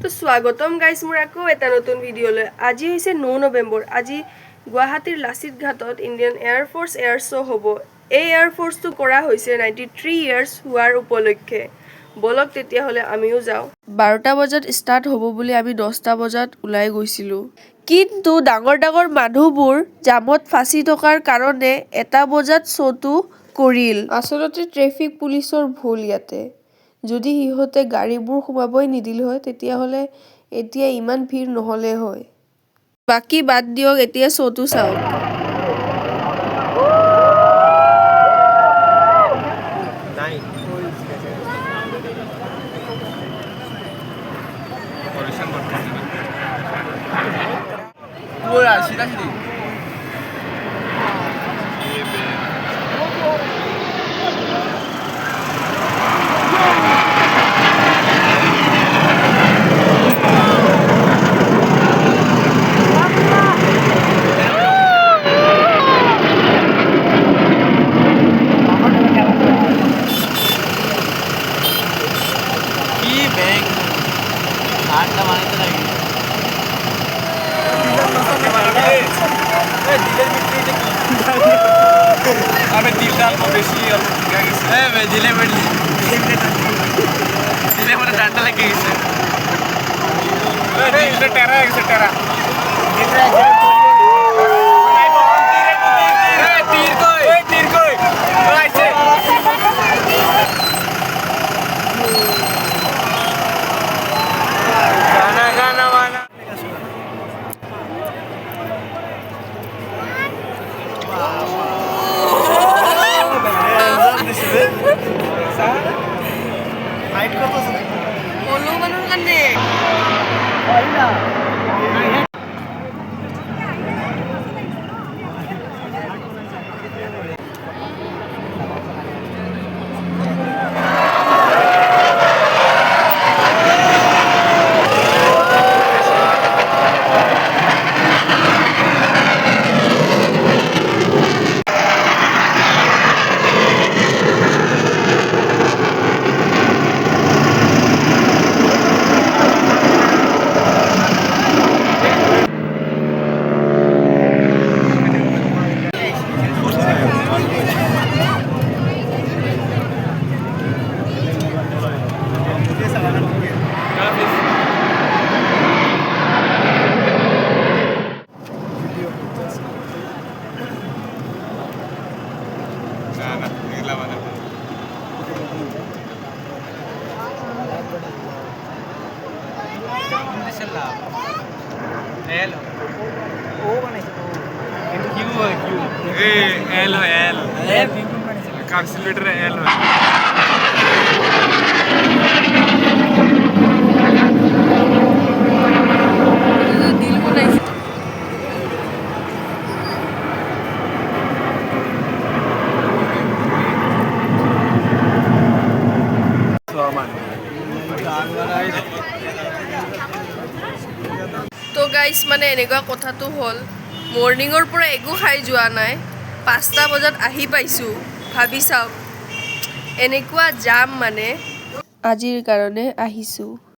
তো স্বাগতম গাইজ মোৰ আকৌ এটা নতুন ভিডিঅ'লৈ। আজি হৈছে 9 নৱেম্বৰ। আজি গুৱাহাটীৰ লাচিত ঘাটত ইণ্ডিয়ান এয়াৰফ'ৰ্চ এয়াৰ শ্ব' হ'ব। এই এয়াৰফ'ৰ্চটো কৰা হৈছে 93 ইয়াৰ্ছ হোৱাৰ উপলক্ষে। বলক তেতিয়াহ'লে আমিও যাওঁ। 12টা বজাত ষ্টাৰ্ট হ'ব বুলি আমি 10টা বজাত ওলাই গৈছিলোঁ। কিন্তু ডাঙৰ ডাঙৰ মানুহবোৰ জামত ফাঁচি থকাৰ কাৰণে 1টা বজাত শ্ব'টো কৰিল। আচলতে ট্ৰেফিক পুলিচৰ ভুল ইয়াতে। যদি সিহঁতে গাড়ীবোৰ সোমাবই নিদিল হয় তেতিয়াহ'লে এতিয়া ইমান ভিৰ নহ'লে হয়। বাকী বাদ দিয়ক, এতিয়া শ্ব'টো চাওক। তো গাইজ মানে এনেকুৱা কথাটো হ'ল, মৰ্ণিঙৰ পৰা একো খাই যোৱা নাই, 5টা বজাত আহি পাইছোঁ। ভাবি চাওক, এনেকুৱা জাম মানে। আজিৰ কাৰণে আহিছোঁ।